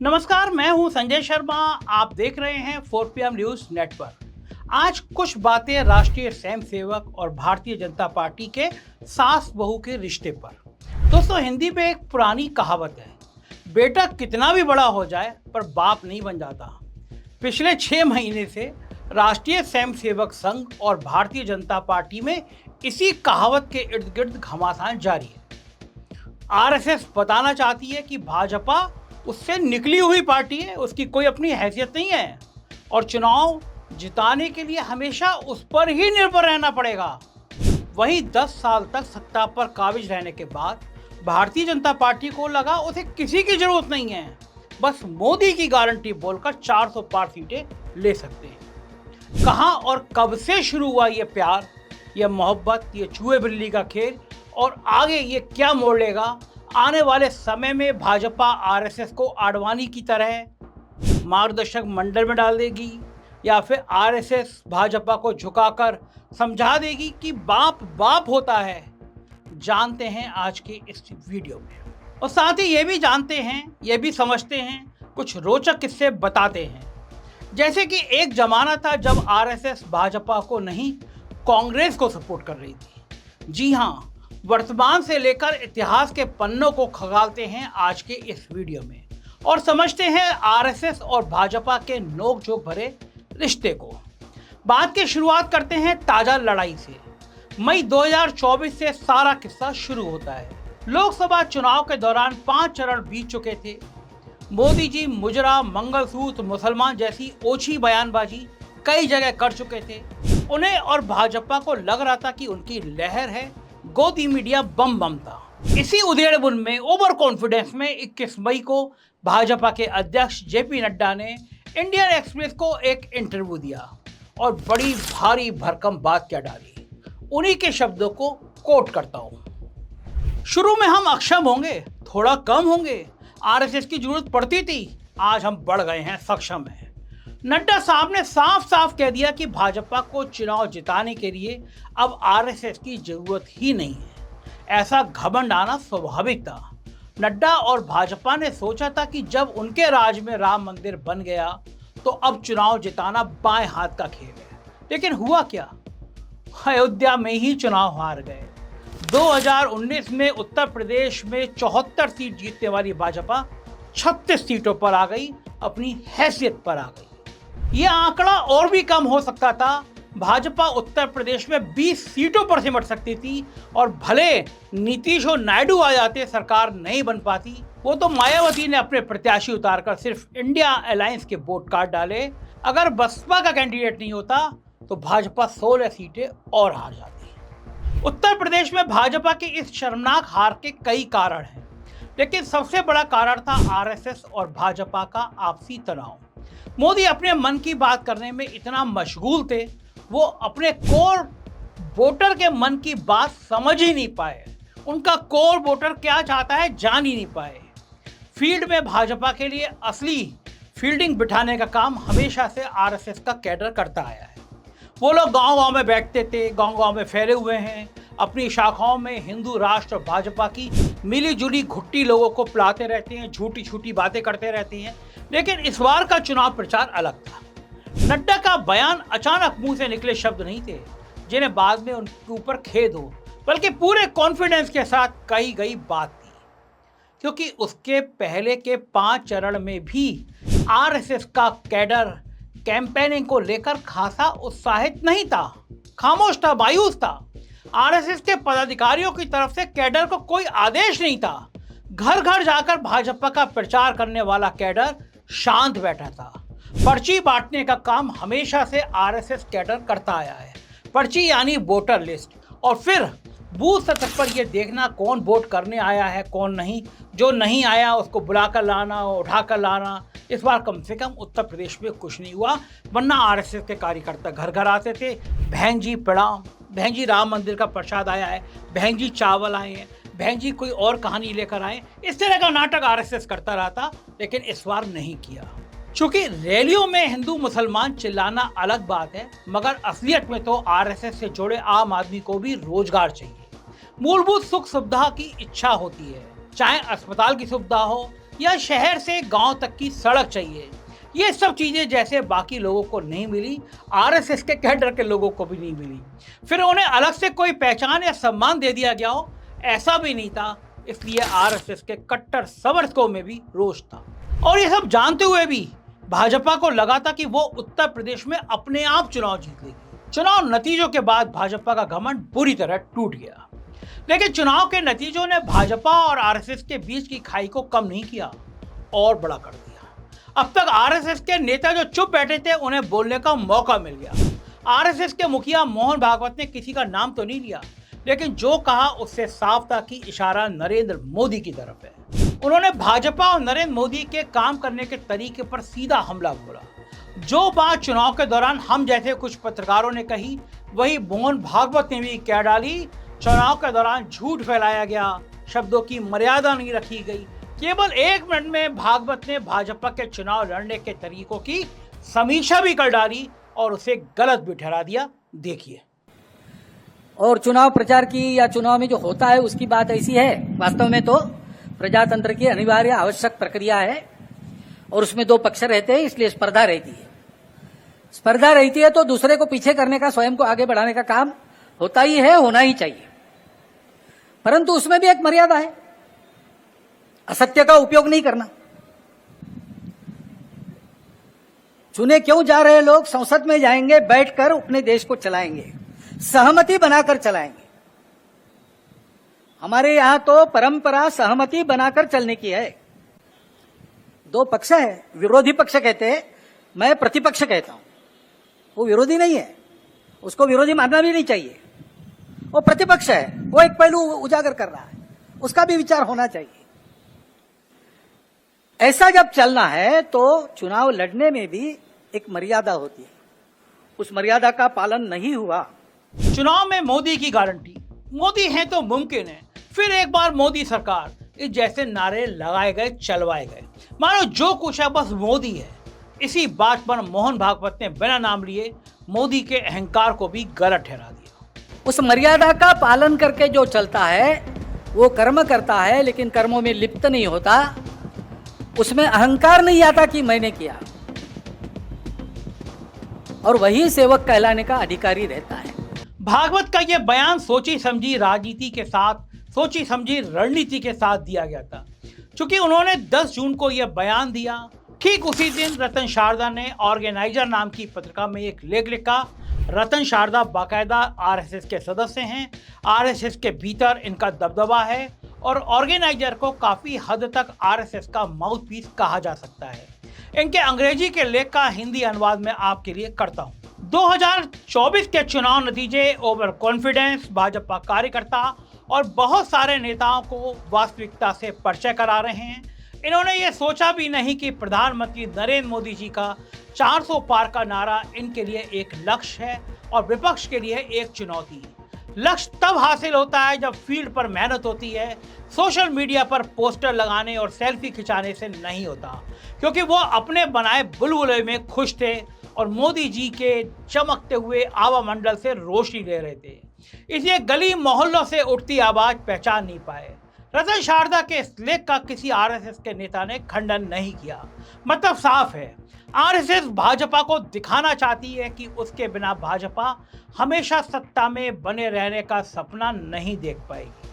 नमस्कार, मैं हूं संजय शर्मा। आप देख रहे हैं 4PM न्यूज नेटवर्क। आज कुछ बातें राष्ट्रीय स्वयंसेवक और भारतीय जनता पार्टी के सास बहू के रिश्ते पर। दोस्तों, हिंदी में एक पुरानी कहावत है, बेटा कितना भी बड़ा हो जाए पर बाप नहीं बन जाता। पिछले 6 महीने से राष्ट्रीय स्वयंसेवक संघ और भारतीय जनता पार्टी में इसी कहावत के इर्द गिर्द घमासान जारी है। आरएसएस बताना चाहती है कि भाजपा उससे निकली हुई पार्टी है, उसकी कोई अपनी हैसियत नहीं है और चुनाव जिताने के लिए हमेशा उस पर ही निर्भर रहना पड़ेगा। वहीं 10 साल तक सत्ता पर काबिज रहने के बाद भारतीय जनता पार्टी को लगा उसे किसी की जरूरत नहीं है, बस मोदी की गारंटी बोलकर 400 पार सीटें ले सकते हैं। कहां और कब से शुरू हुआ ये प्यार, ये मोहब्बत, ये चूहे बिल्ली का खेल और आगे ये क्या मोड़ लेगा? आने वाले समय में भाजपा आरएसएस को आडवाणी की तरह मार्गदर्शक मंडल में डाल देगी या फिर आरएसएस भाजपा को झुकाकर समझा देगी कि बाप बाप होता है। जानते हैं आज के इस वीडियो में, और साथ ही ये भी जानते हैं, ये भी समझते हैं, कुछ रोचक किस्से बताते हैं। जैसे कि एक जमाना था जब आरएसएस भाजपा को नहीं कांग्रेस को सपोर्ट कर रही थी। जी हाँ, वर्तमान से लेकर इतिहास के पन्नों को खंगालते हैं आज के इस वीडियो में और समझते हैं आरएसएस और भाजपा के नोकझोंक भरे रिश्ते को। बात की शुरुआत करते हैं ताजा लड़ाई से। मई 2024 से सारा किस्सा शुरू होता है। लोकसभा चुनाव के दौरान 5 चरण बीत चुके थे। मोदी जी मुजरा, मंगलसूत्र, मुसलमान जैसी ओछी बयानबाजी कई जगह कर चुके थे। उन्हें और भाजपा को लग रहा था कि उनकी लहर है, गोदी मीडिया बम था। इसी उधेड़बुन में, ओवर कॉन्फिडेंस में 21 मई को भाजपा के अध्यक्ष जेपी नड्डा ने इंडियन एक्सप्रेस को एक इंटरव्यू दिया और बड़ी भारी भरकम बात क्या डाली। उन्हीं के शब्दों को कोट करता हूं। शुरू में हम अक्षम होंगे, थोड़ा कम होंगे, आरएसएस की जरूरत पड़ती थी, आज हम बढ़ गए हैं, सक्षम हैं। नड्डा साहब ने साफ साफ कह दिया कि भाजपा को चुनाव जिताने के लिए अब आरएसएस की जरूरत ही नहीं है। ऐसा घमंड आना स्वाभाविक था। नड्डा और भाजपा ने सोचा था कि जब उनके राज में राम मंदिर बन गया तो अब चुनाव जिताना बाएं हाथ का खेल है। लेकिन हुआ क्या? अयोध्या में ही चुनाव हार गए। 2019 में उत्तर प्रदेश में 74 सीट जीतने वाली भाजपा 36 सीटों पर आ गई, अपनी हैसियत पर आ गई। यह आंकड़ा और भी कम हो सकता था। भाजपा उत्तर प्रदेश में 20 सीटों पर सिमट सकती थी और भले नीतीश और नायडू आ जाते, सरकार नहीं बन पाती। वो तो मायावती ने अपने प्रत्याशी उतारकर सिर्फ इंडिया अलायंस के वोट काट डाले। अगर बसपा का कैंडिडेट नहीं होता तो भाजपा 16 सीटें और हार जाती। उत्तर प्रदेश में भाजपा की इस शर्मनाक हार के कई कारण हैं, लेकिन सबसे बड़ा कारण था आरएसएस और भाजपा का आपसी तनाव। मोदी अपने मन की बात करने में इतना मशगूल थे, वो अपने कोर वोटर के मन की बात समझ ही नहीं पाए। उनका कोर वोटर क्या चाहता है जान ही नहीं पाए। फील्ड में भाजपा के लिए असली फील्डिंग बिठाने का काम हमेशा से आरएसएस का कैडर करता आया है। वो लोग गांव-गांव में बैठते थे, गांव-गांव में फैले हुए हैं, अपनी शाखाओं में हिंदू राष्ट्र और भाजपा की मिली जुली घुट्टी लोगों को पिलाते रहते हैं, झूठी झूठी बातें करते रहते हैं। लेकिन इस बार का चुनाव प्रचार अलग था। नड्डा का बयान अचानक मुंह से निकले शब्द नहीं थे जिन्हें बाद में उनके ऊपर खेद हो, बल्कि पूरे कॉन्फिडेंस के साथ कही गई बात थी। क्योंकि उसके पहले के 5 चरण में भी आरएसएस का कैडर कैंपेनिंग को लेकर खासा उत्साहित नहीं था, खामोश था, मायूस था। आरएसएस के पदाधिकारियों की तरफ से कैडर को कोई आदेश नहीं था। घर घर जाकर भाजपा का प्रचार करने वाला कैडर शांत बैठा था। पर्ची बांटने का काम हमेशा से आरएसएस कैडर करता आया है। पर्ची यानी वोटर लिस्ट, और फिर बूथ स्तर पर यह देखना कौन वोट करने आया है, कौन नहीं। जो नहीं आया उसको बुलाकर लाना, उठाकर लाना। इस बार कम से कम उत्तर प्रदेश में कुछ नहीं हुआ, वरना आरएसएस के कार्यकर्ता घर घर आते थे। बहन जी प्रणाम, बहन जी राम मंदिर का प्रसाद आया है, बहन जी चावल आए हैं, बहन जी कोई और कहानी लेकर आए। इस तरह का नाटक आरएसएस करता रहा था, लेकिन इस बार नहीं किया। चूंकि रैलियों में हिंदू मुसलमान चिल्लाना अलग बात है, मगर असलियत में तो आरएसएस से जुड़े आम आदमी को भी रोजगार चाहिए। मूलभूत सुख सुविधा की इच्छा होती है, चाहे अस्पताल की सुविधा हो या शहर से गांव तक की सड़क चाहिए, ये सब चीजें जैसे बाकी लोगों को नहीं मिली, आरएसएस के कैडर के लोगों को भी नहीं मिली। फिर उन्हें अलग से कोई पहचान या सम्मान दे दिया गया हो, ऐसा भी नहीं था। इसलिए आरएसएस के कट्टर समर्थकों में भी रोष था। और ये सब जानते हुए भी भाजपा को लगा था कि वो उत्तर प्रदेश में अपने आप चुनाव जीत लेगी। चुनाव नतीजों के बाद भाजपा का घमंड बुरी तरह टूट गया। लेकिन चुनाव के नतीजों ने भाजपा और आरएसएस के बीच की खाई को कम नहीं किया और बड़ा कर दिया। अब तक आरएसएस के नेता जो चुप बैठे थे, उन्हें बोलने का मौका मिल गया। आरएसएस के मुखिया मोहन भागवत ने किसी का नाम तो नहीं लिया, लेकिन जो कहा उससे साफ था कि इशारा नरेंद्र मोदी की तरफ है। उन्होंने भाजपा और नरेंद्र मोदी के काम करने के तरीके पर सीधा हमला बोला। जो बात चुनाव के दौरान हम जैसे कुछ पत्रकारों ने कही, वही मोहन भागवत ने भी कह डाली। चुनाव के दौरान झूठ फैलाया गया, शब्दों की मर्यादा नहीं रखी गई। केवल 1 मिनट में भागवत ने भाजपा के चुनाव लड़ने के तरीकों की समीक्षा भी कर डाली और उसे गलत भी ठहरा दिया। देखिए। और चुनाव प्रचार की या चुनाव में जो होता है उसकी बात ऐसी है, वास्तव में तो प्रजातंत्र की अनिवार्य आवश्यक प्रक्रिया है और उसमें 2 पक्ष रहते हैं, इसलिए स्पर्धा रहती है। स्पर्धा रहती है तो दूसरे को पीछे करने का, स्वयं को आगे बढ़ाने का काम होता ही है, होना ही चाहिए। परंतु उसमें भी एक मर्यादा है, असत्य का उपयोग नहीं करना। चुने क्यों जा रहे लोग संसद में जाएंगे, बैठकर अपने देश को चलाएंगे, सहमति बनाकर चलाएंगे। हमारे यहां तो परंपरा सहमति बनाकर चलने की है। 2 पक्ष है, विरोधी पक्ष कहते हैं, मैं प्रतिपक्ष कहता हूं। वो विरोधी नहीं है, उसको विरोधी मानना भी नहीं चाहिए। वो प्रतिपक्ष है, वो एक पहलू उजागर कर रहा है, उसका भी विचार होना चाहिए। ऐसा जब चलना है तो चुनाव लड़ने में भी एक मर्यादा होती है, उस मर्यादा का पालन नहीं हुआ। चुनाव में मोदी की गारंटी, मोदी है तो मुमकिन है, फिर एक बार मोदी सरकार, इस जैसे नारे लगाए गए, चलवाए गए, मानो जो कुछ है बस मोदी है। इसी बात पर मोहन भागवत ने बिना नाम लिए मोदी के अहंकार को भी गलत ठहरा दिया। उस मर्यादा का पालन करके जो चलता है वो कर्म करता है, लेकिन कर्मों में लिप्त नहीं होता, उसमें अहंकार नहीं आता कि मैंने किया, और वही सेवक कहलाने का अधिकारी रहता है। भागवत का यह बयान सोची समझी राजनीति के साथ, सोची समझी रणनीति के साथ दिया गया था। चूंकि उन्होंने 10 जून को यह बयान दिया, ठीक उसी दिन रतन शारदा ने ऑर्गेनाइजर नाम की पत्रिका में एक लेख लिखा। रतन शारदा बाकायदा आरएसएस के सदस्य हैं, आरएसएस के भीतर इनका दबदबा है और ऑर्गेनाइजर को काफी हद तक आरएसएस का माउथपीस कहा जा सकता है। इनके अंग्रेजी के लेख का हिंदी अनुवाद में आपके लिए करता हूं। 2024 के चुनाव नतीजे ओवर कॉन्फिडेंस, भाजपा कार्यकर्ता और बहुत सारे नेताओं को वास्तविकता से परिचय करा रहे हैं। इन्होंने ये सोचा भी नहीं कि प्रधानमंत्री नरेंद्र मोदी जी का 400 पार का नारा इनके लिए एक लक्ष्य है और विपक्ष के लिए एक चुनौती है। लक्ष्य तब हासिल होता है जब फील्ड पर मेहनत होती है, सोशल मीडिया पर पोस्टर लगाने और सेल्फी खिंचाने से नहीं होता, क्योंकि वो अपने बनाए बुलबुले में खुश थे और मोदी जी के चमकते हुए आवा मंडल से रोशनी ले रहे थे। इसलिए गली मोहल्लों से उठती आवाज पहचान नहीं पाए। रतन शारदा के इस लेख का किसी आरएसएस के नेता ने खंडन नहीं किया। मतलब साफ है, आरएसएस भाजपा को दिखाना चाहती है कि उसके बिना भाजपा हमेशा सत्ता में बने रहने का सपना नहीं देख पाएगी।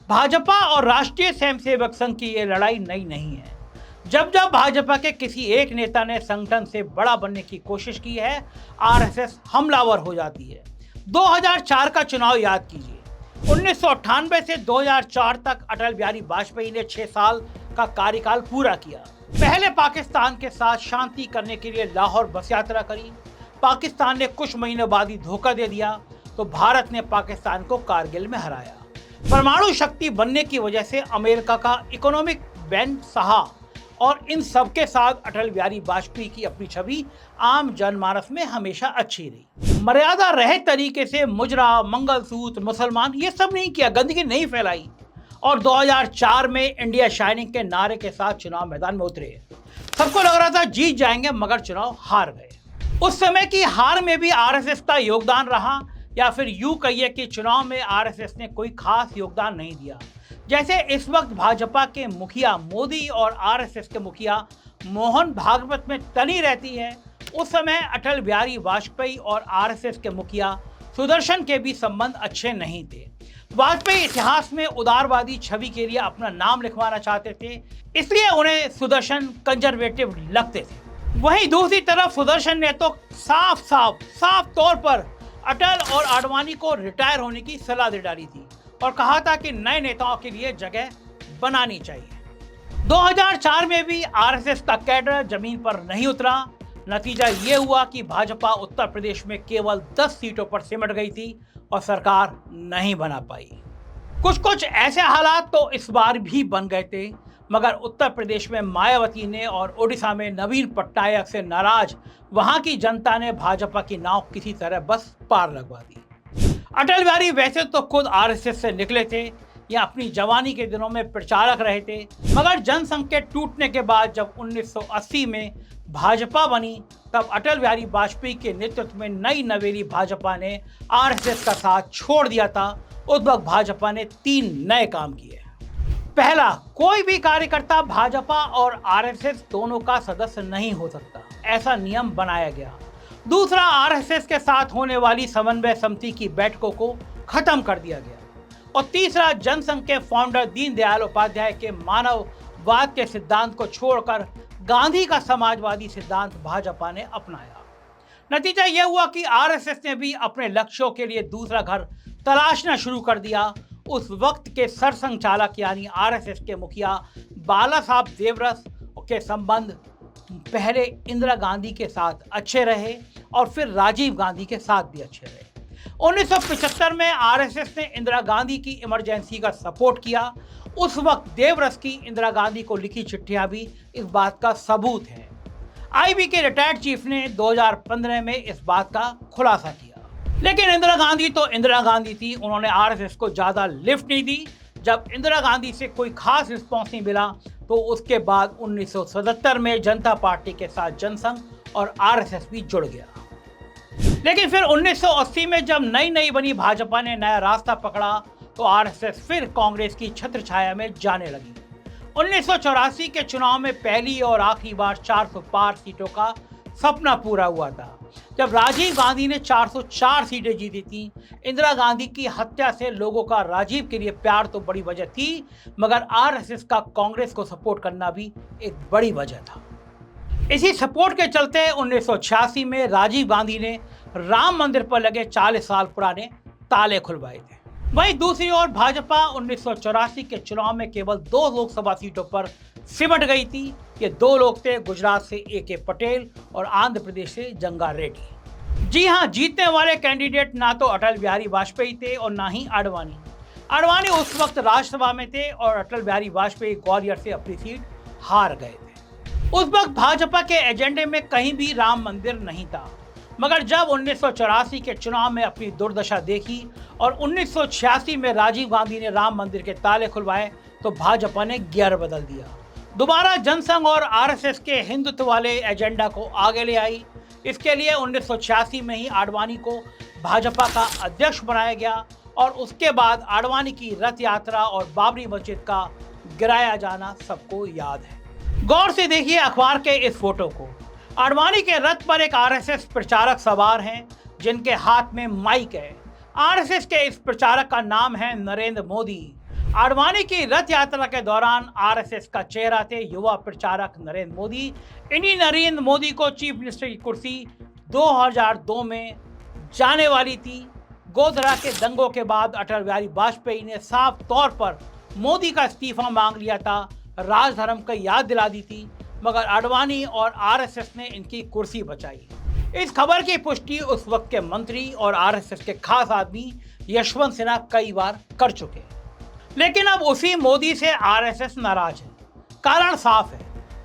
भाजपा और राष्ट्रीय स्वयंसेवक संघ की ये लड़ाई नई नहीं है। जब जब भाजपा के किसी एक नेता ने संगठन से बड़ा बनने की कोशिश की है, आरएसएस हमलावर हो जाती है। 2004 का चुनाव याद कीजिए। 1998 से 2004 तक अटल बिहारी वाजपेयी ने 6 साल का कार्यकाल पूरा किया। पहले पाकिस्तान के साथ शांति करने के लिए लाहौर बस यात्रा करी। पाकिस्तान ने कुछ महीनों बाद ही धोखा दे दिया तो भारत ने पाकिस्तान को कारगिल में हराया। परमाणु शक्ति बनने की वजह से अमेरिका का इकोनॉमिक बैन सहा और इन सब के साथ अटल बिहारी वाजपेयी की अपनी छवि आम जनमानस में हमेशा अच्छी रही। मर्यादा रहित तरीके से मुजरा, मंगलसूत्र, मुसलमान ये सब नहीं किया, गंदगी नहीं फैलाई और 2004 में इंडिया शाइनिंग के नारे के साथ चुनाव मैदान में उतरे। सबको लग रहा था जीत जाएंगे, मगर चुनाव हार गए। उस समय की हार में भी आरएसएस का योगदान रहा, या फिर यूं कहिए कि चुनाव में आरएसएस ने कोई खास योगदान नहीं दिया। जैसे इस वक्त भाजपा के मुखिया मोदी और आरएसएस के मुखिया मोहन भागवत में तनी रहती है, उस समय अटल बिहारी वाजपेयी और आरएसएस के मुखिया सुदर्शन के भी संबंध अच्छे नहीं थे। वाजपेयी इतिहास में उदारवादी छवि के लिए अपना नाम लिखवाना चाहते थे, इसलिए उन्हें सुदर्शन कंजर्वेटिव लगते थे। वहीं दूसरी तरफ सुदर्शन ने तो साफ तौर पर अटल और आडवाणी को रिटायर होने की सलाह दे डाली थी और कहा था कि नए नेताओं के लिए जगह बनानी चाहिए। 2004 में भी आरएसएस का कैडर जमीन पर नहीं उतरा। नतीजा ये हुआ कि भाजपा उत्तर प्रदेश में केवल 10 सीटों पर सिमट गई थी और सरकार नहीं बना पाई। कुछ ऐसे हालात तो इस बार भी बन गए थे, मगर उत्तर प्रदेश में मायावती ने और ओडिशा में नवीन पटनायक से नाराज वहां की जनता ने भाजपा की नाव किसी तरह बस पार लगवा दी। अटल बिहारी वैसे तो खुद आरएसएस से निकले थे या अपनी जवानी के दिनों में प्रचारक रहे थे, मगर जनसंघ के टूटने के बाद जब 1980 में भाजपा बनी, तब अटल बिहारी वाजपेयी के नेतृत्व में नई नवेली भाजपा ने आरएसएस का साथ छोड़ दिया था। उस वक्त भाजपा ने 3 नए काम किए। पहला, कोई भी कार्यकर्ता भाजपा और आरएसएस दोनों का सदस्य नहीं हो सकता, ऐसा नियम बनाया गया। दूसरा, आरएसएस के साथ होने वाली समन्वय समिति की बैठकों को खत्म कर दिया गया। और तीसरा, जनसंघ के फाउंडर दीनदयाल उपाध्याय के मानववाद के सिद्धांत को छोड़कर गांधी का समाजवादी सिद्धांत भाजपा ने अपनाया। नतीजा यह हुआ कि आरएसएस ने भी अपने लक्ष्यों के लिए दूसरा घर तलाशना शुरू कर दिया। उस वक्त के सरसंघ चालक यानी आरएसएस के मुखिया बाला साहब देवरस के संबंध पहले इंदिरा गांधी के साथ अच्छे रहे और फिर राजीव गांधी के साथ भी अच्छे रहे। 1975 में आरएसएस ने इंदिरा गांधी की इमरजेंसी का सपोर्ट किया। उस वक्त देवरस की इंदिरा गांधी को लिखी चिट्ठियां भी इस बात का सबूत है। आईबी के रिटायर्ड चीफ ने 2015 में इस बात का खुलासा किया। लेकिन इंदिरा गांधी तो इंदिरा गांधी थी, उन्होंने आरएसएस को ज्यादा लिफ्ट नहीं दी। जब इंदिरा गांधी से कोई खास रिस्पॉन्स नहीं मिला तो उसके बाद 1977 में जनता पार्टी के साथ जनसंघ और आरएसएस भी जुड़ गया। लेकिन फिर 1980 में जब नई बनी भाजपा ने नया रास्ता पकड़ा तो आरएसएस फिर कांग्रेस की छत्र छाया में जाने लगी। 1984 के चुनाव में पहली और आखिरी बार 400 पार सीटों का सपना पूरा हुआ था, जब राजीव गांधी ने 404 सीटें जीती थी। इंदिरा गांधी की हत्या से लोगों का राजीव के लिए प्यार तो बड़ी वजह थी, मगर आरएसएस का कांग्रेस को सपोर्ट करना भी एक बड़ी वजह था। इसी सपोर्ट के चलते 1986 में राजीव गांधी ने राम मंदिर पर लगे 40 साल पुराने ताले खुलवाए थे। वहीं दूसरी ओर भाजपा 1984 के चुनाव में केवल 2 लोकसभा सीटों पर सिमट गई थी। ये 2 लोग थे, गुजरात से ए.के. पटेल और आंध्र प्रदेश से जंगा रेड्डी। जी हां, जीतने वाले कैंडिडेट ना तो अटल बिहारी वाजपेयी थे और ना ही आडवाणी। आडवाणी उस वक्त राज्यसभा में थे और अटल बिहारी वाजपेयी ग्वालियर से अपनी सीट हार गए थे। उस वक्त भाजपा के एजेंडे में कहीं भी राम मंदिर नहीं था, मगर जब 1984 के चुनाव में अपनी दुर्दशा देखी और 1986 में राजीव गांधी ने राम मंदिर के ताले खुलवाए तो भाजपा ने गियर बदल दिया। दोबारा जनसंघ और आरएसएस के हिंदुत्व वाले एजेंडा को आगे ले आई। इसके लिए 1986 में ही आडवाणी को भाजपा का अध्यक्ष बनाया गया और उसके बाद आडवाणी की रथ यात्रा और बाबरी मस्जिद का गिराया जाना सबको याद है। गौर से देखिए अखबार के इस फोटो को। आडवाणी के रथ पर एक आरएसएस प्रचारक सवार हैं जिनके हाथ में माइक है। आरएसएस के इस प्रचारक का नाम है नरेंद्र मोदी। आडवाणी की रथ यात्रा के दौरान आरएसएस का चेहरा थे युवा प्रचारक नरेंद्र मोदी। इन्हीं नरेंद्र मोदी को चीफ मिनिस्टर की कुर्सी 2002 में जाने वाली थी। गोधरा के दंगों के बाद अटल बिहारी वाजपेयी ने साफ तौर पर मोदी का इस्तीफा मांग लिया था, राजधर्म की याद दिला दी थी, मगर आडवाणी और आरएसएस ने इनकी कुर्सी बचाई। इस खबर की पुष्टि उस वक्त के मंत्री और आरएसएस के खास आदमी यशवंत सिन्हा कई बार कर चुके हैं। लेकिन अब उसी मोदी से आरएसएस नाराज है। कारण साफ है,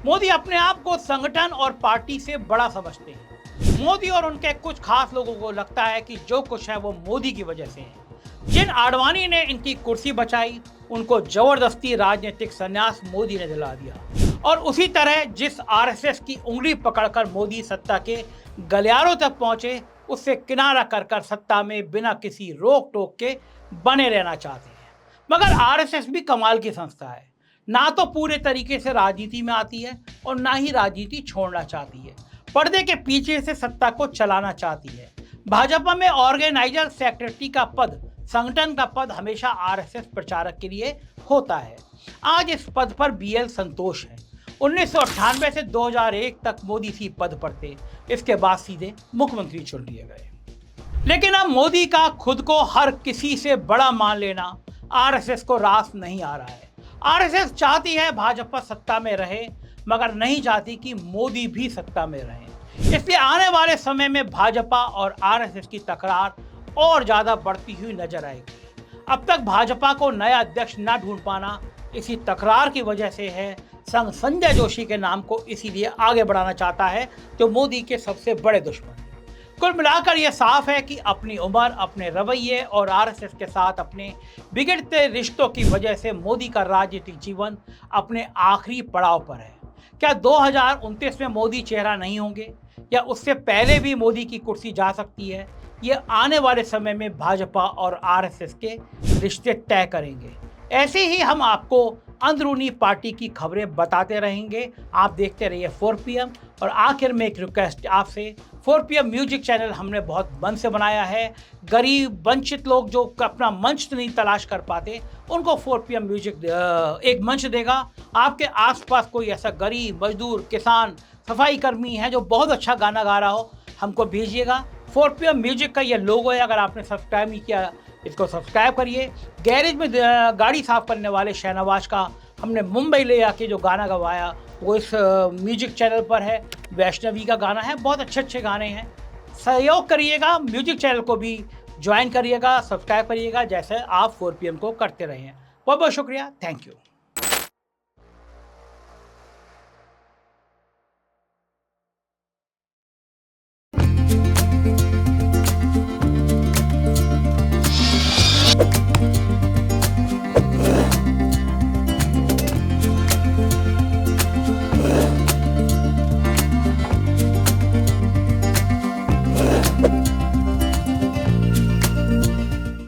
मोदी अपने आप को संगठन और पार्टी से बड़ा समझते हैं। मोदी और उनके कुछ खास लोगों को लगता है कि जो कुछ है वो मोदी की वजह से है। जिन आडवाणी ने इनकी कुर्सी बचाई उनको जबरदस्ती राजनीतिक संन्यास मोदी ने दिला दिया और उसी तरह जिस आरएसएस की उंगली पकड़कर मोदी सत्ता के गलियारों तक पहुंचे उससे किनारा कर सत्ता में बिना किसी रोक टोक के बने रहना चाहते हैं। मगर आरएसएस भी कमाल की संस्था है, ना तो पूरे तरीके से राजनीति में आती है और ना ही राजनीति छोड़ना चाहती है, पर्दे के पीछे से सत्ता को चलाना चाहती है। भाजपा में ऑर्गेनाइजर सेक्रेटरी का पद, संगठन का पद हमेशा आरएसएस प्रचारक के लिए होता है। आज इस पद पर बीएल संतोष है। 1998 से 2001 तक मोदी इसी पद पर थे, इसके बाद सीधे मुख्यमंत्री चुन लिए गए। लेकिन अब मोदी का खुद को हर किसी से बड़ा मान लेना आरएसएस को रास नहीं आ रहा है। आरएसएस चाहती है भाजपा सत्ता में रहे, मगर नहीं चाहती कि मोदी भी सत्ता में रहे। इसलिए आने वाले समय में भाजपा और आरएसएस की तकरार और ज्यादा बढ़ती हुई नजर आएगी। अब तक भाजपा को नया अध्यक्ष न ढूंढ पाना इसी तकरार की वजह से है। संघ संजय जोशी के नाम को इसीलिए आगे बढ़ाना चाहता है, जो मोदी के सबसे बड़े दुश्मन हैं। कुल मिलाकर यह साफ है कि अपनी उम्र, अपने रवैये और आरएसएस के साथ अपने बिगड़ते रिश्तों की वजह से मोदी का राजनीतिक जीवन अपने आखिरी पड़ाव पर है। क्या 2029 में मोदी चेहरा नहीं होंगे, या उससे पहले भी मोदी की कुर्सी जा सकती है? ये आने वाले समय में भाजपा और आरएसएस के रिश्ते तय करेंगे। ऐसे ही हम आपको अंदरूनी पार्टी की खबरें बताते रहेंगे। आप देखते रहिए 4PM। और आखिर में एक रिक्वेस्ट आपसे, 4PM म्यूजिक चैनल हमने बहुत मन से बनाया है। गरीब वंचित लोग जो अपना मंच नहीं तलाश कर पाते, उनको 4PM म्यूजिक एक मंच देगा। आपके आसपास कोई ऐसा गरीब, मजदूर, किसान, सफाई कर्मी है जो बहुत अच्छा गाना गा रहा हो, हमको भेजिएगा। 4PM म्यूजिक का ये लोगो है, अगर आपने सब्सक्राइब नहीं किया इसको सब्सक्राइब करिए। गैरेज में गाड़ी साफ करने वाले शहनवाज का हमने मुंबई ले आके जो गाना गवाया वो इस म्यूजिक चैनल पर है। वैष्णवी का गाना है, बहुत अच्छे अच्छे गाने हैं। सहयोग करिएगा, म्यूजिक चैनल को भी ज्वाइन करिएगा, सब्सक्राइब करिएगा, जैसे आप 4PM को करते रहे हैं। बहुत बहुत शुक्रिया, थैंक यू।